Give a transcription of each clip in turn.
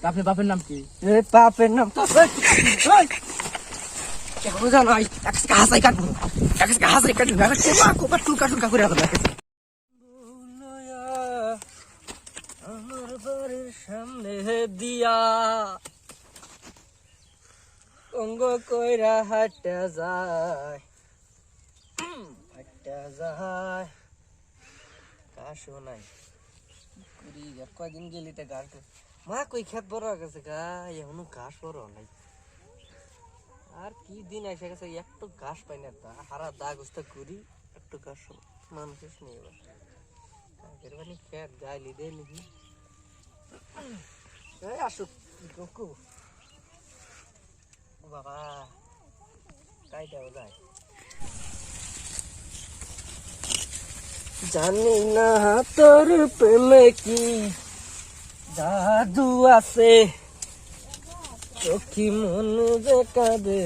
আপনার বাপের নাম কি? বাপের নাম তো জানো হাসাই কাটবো হাসাই কাটবো টুকা টুকা করে আমার বাড়ির সামনে দিয়া অঙ্গ কইরা হাঁটা যায় ঘাসও নাই কদিন গেলি তা ঘাস মা কই খেত বড় হয়ে গেছে গা এখনো ঘাস বড় নাই আর কি দিন এসে গেছে একটু ঘাস পাই না তা হারা দাগ উস্তা করি একটু ঘাস মানুষের নিয়ে এবার মানে খেত গাইলি দে নাকি আসুক বাবা কাইটাও যায় জানি না তোর প্রেমে কি জাদু আছে চোখি মন যে কাঁদে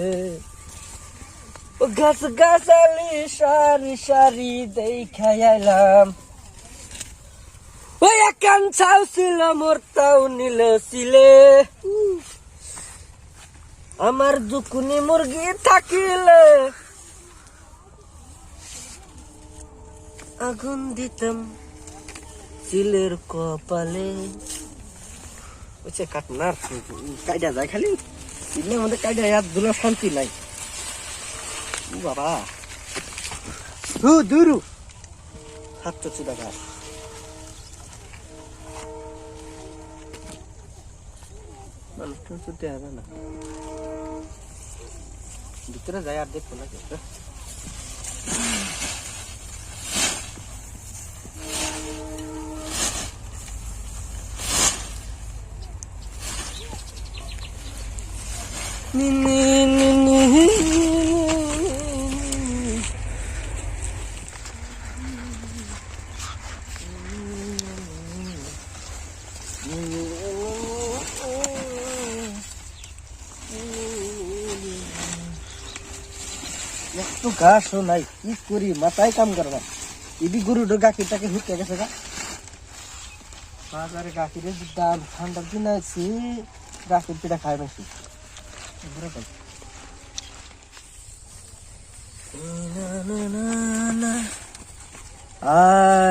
ও গাছ গাছালি সারি সারি দেখাই আইলাম ওই একান ছাউ ছিল মোর তাও নিল ছিলে আমার দুকুনি মুরগি থাকিলে আগুন দিতাম চিলের কপালে ওইসে কাটনার কাইডা যায় খালি চিলের মধ্যে কাইডা আর দুলা শান্তি নাই বাবা দুরু হাত তো চুদা ঘাস মানুষ চুতে হবে না ভিতরে যায় আর দেখবো না একটু ঘাসও নাই কি করি মাথায় কাম করবা এদি গরু গাখিটাকে হুকে গেছে গা বাজারে গাখিরের দাম ঠান্ডার দিন আছি গাখির পিঠা খাই বেশি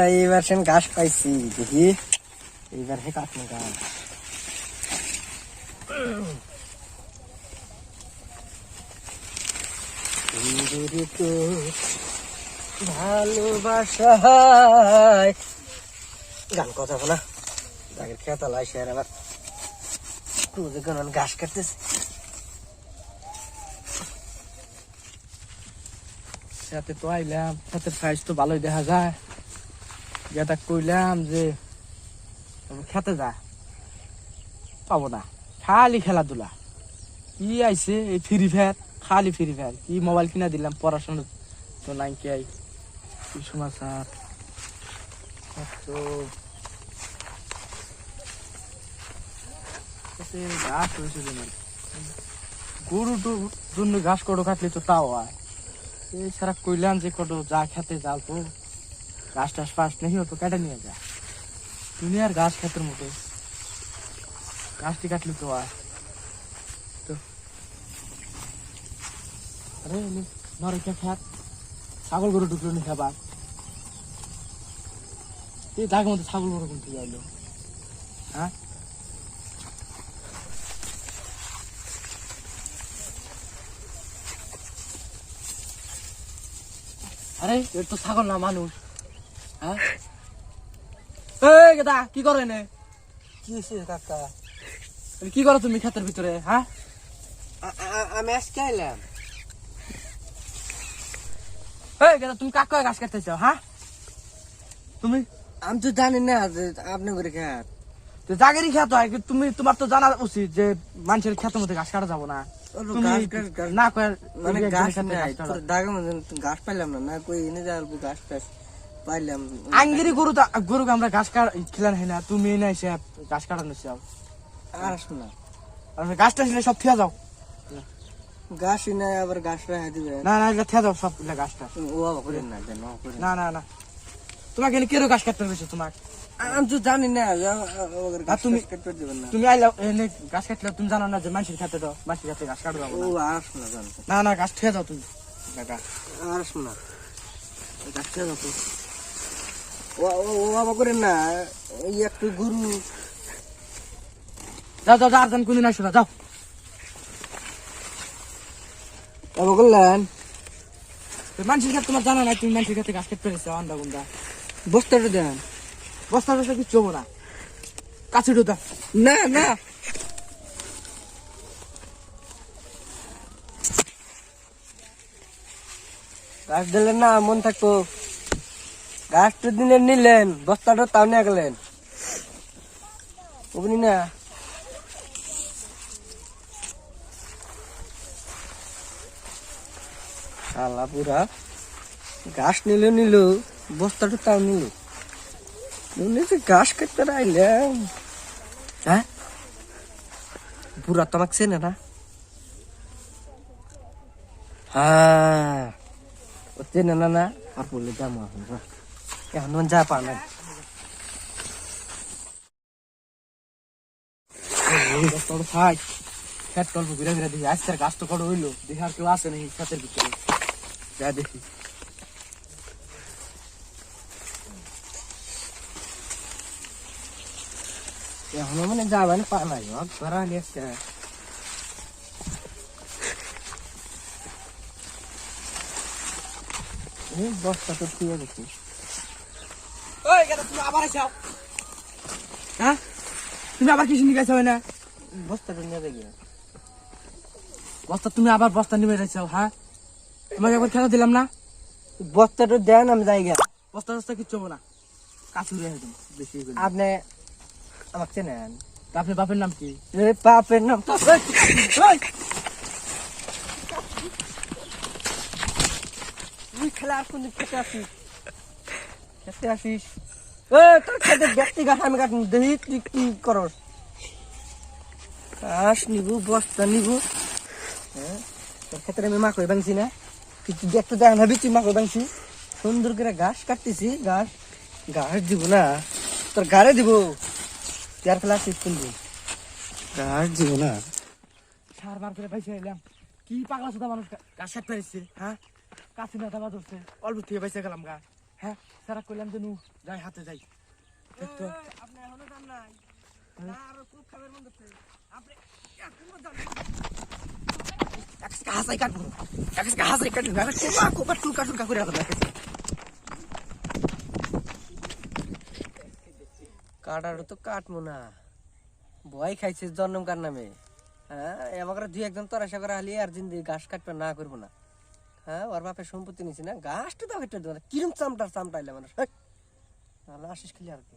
এইবার সেন ঘাস পাইছি দেখি এইবার হে কাটনো গাছ ভালোবাসায় গান কথা বলা আগের খেতা লাইছে আর আবার ঘাস কাটতেছে সাথে তো আইলাম সাথে প্রাইস তো ভালোই দেখা যায় যেটা কইলাম যে খেতে যা পাবো না খালি খেলাধুলা কি আইছে এই ফ্রি ফায়ার খালি ফ্রি ফায়ার কি মোবাইল কিনা দিলাম পড়াশোনা তো নাই কি সমাচার তো ঘাস হয়েছে গরু জন্য ঘাস কটো কাটলে তো তাও হয় এছাড়া কইলাম যে কত যা খেতে যাও তো ঘাস টাস ফাস নেই তো কেটে নিয়ে যা দুনিয়ার ঘাস খেতের মতো ঘাসটি কাটলে তো হয় তো আরে নরে কে খাত ছাগল গরু ঢুকলো নি খাবার এই জায়গার মধ্যে ছাগল গরু কোন থেকে আইলো হ্যাঁ আরে এর তো ছাগল না মানুষ হ্যাঁ এই গেদা কি করে নে কি হয়েছে কাকা কি করো তুমি ক্ষেতের ভিতরে হ্যাঁ আমি আজকে আইলাম এই গেদা তুমি কাক কয় ঘাস কাটতেছ হ্যাঁ তুমি আমি তো জানি না আপনি করে খেত তো জাগেরই খেত হয় তুমি তোমার তো জানা উচিত যে মানুষের ক্ষেতের মধ্যে ঘাস কাটা যাবো না না কয় মানে ঘাস ঘাস পাইলাম না কই এনে যা ঘাস টাস পাইলাম আঙ্গিরি গরুকে আমরা ঘাস খেলান হয় না তুমি না এসে ঘাস কাটানো চাও আর শোনা আর ঘাস টাস সব থিয়া যাও ঘাস নাই আবার ঘাস রাখা দিবে না না থিয়া যাও সব ঘাসটা ও করে না না না না তোমাকে এনে কেরো গাছ কাটতে হয়েছে তোমাক? আমি তো জানি না আর তুমি কাটতে দেবেন না। তুমি আইলা এনে গাছ কাটলে তুমি জানো না যে মানুষের খেতে দাও, মানুষের খেতে গাছ কাটবে ও আর শোনা জানতো না। না গাছ খেয়ে যাও তুমি। কাকা আর শোনা গাছ খেয়ে যাতো। ও ও ও বাবা করেন না, এই একটু গরু যাও যাও যাও, আর কোনদিন আসো না, যাও। বাবা করলেন মানুষের খেতে তোমার জানা নাই, তুমি মানুষের খেতে গাছ কাটতে পেরেছো আন্দা গুন্দা। বস্তাটা দেন। বস্তা বস্তা কিচ্ছু হবো না, কাছে ঢোকা। না না গাছ দিলেন না, মন থাকতো। গাছটা দিনে নিলেন, বস্তাটা তাও নিয়ে গেলেন, বুঝলি না? শালা পুরা গাছ নিল বস্তাটা তাও নিল। ঘাস কাটতে আইলাম, হ্যাঁ বুড়া তো আমাকে চেনে না। হ্যাঁ ও চেনে না না, আর বললে যাবো এখন যা পা না। খাই খেত গল্প ঘুরে ঘুরে দেখি আজকের গাছ তো কত হইলো, দেখি আর কেউ আসে নাকি খেতের ভিতরে, যা দেখি। এখন মানে যাবেন পা নাই ধরা নিয়ে আসছে। বস্তা তো ঠিক আছে। ওই গেদা তুমি আবার আইছাও, হ্যাঁ তুমি আবার কিছু নিয়ে গেছো না? বস্তাটা নিয়ে দেখি বস্তা তুমি আবার বস্তা নিয়ে যাইছো, হ্যাঁ তোমাকে একবার খেলা দিলাম না? বস্তাটা দেন, আমি যাই গা। বস্তা বস্তা কিচ্ছু হবো না, কাছু রে একদম বেশি হয়ে গেলো। আপনি আমাকে চেনেন? তা আপনি বাপের নাম কি? বাপের নাম তো তুই খেলা আর কোনদিন খেতে আসিস? খেতে আসিস তোর খেতে ব্যক্তি গাছ আমি কাট দেখি তুই কি করস। ঘাস নিবো, বস্তা নিবো, হ্যাঁ তোর ক্ষেত্রে আমি মাকড় ভাঙছি না, তুই দেখতে দেখ না তুই মাকড় ভাঙছি। সুন্দর করে ঘাস কাটতেছি, ঘাস ঘাস দিব না, তোর গাড়ে দিব। তুই আর খেলা আসিস কোনদিন? ঘাস দিব না। সার বার করে পাইছে এলাম, কি পাগলা সুদা মানুষ গাছ কাটতে পারিছে, হ্যাঁ কাছে নেতা বা ধরছে, অল্প থেকে পাইছে গেলাম গা, হ্যাঁ সারা করলাম যে নু যাই হাতে যাই দেখতো। আপনি এখনো জান নাই? না আরো খুব খাবার মন ধরছে। আপনি এখনো জান নাই? হাসাই কাটবো, হাসাই কাটবো, কোপা করে রাখবো। কাটারও তো কাটবো না, ভয় খাইছে জন্ম কার নামে। হ্যাঁ এবার দুই একজন তোর আশা করা হলে আর জিন্দি ঘাস কাটবে না করবো না। হ্যাঁ ওর বাপের সম্পত্তি নিছি না, ঘাসটা তো কেটে দেবো না। কিরম চামটার চামটাইলে মানুষ আসিস খেলে আর কি।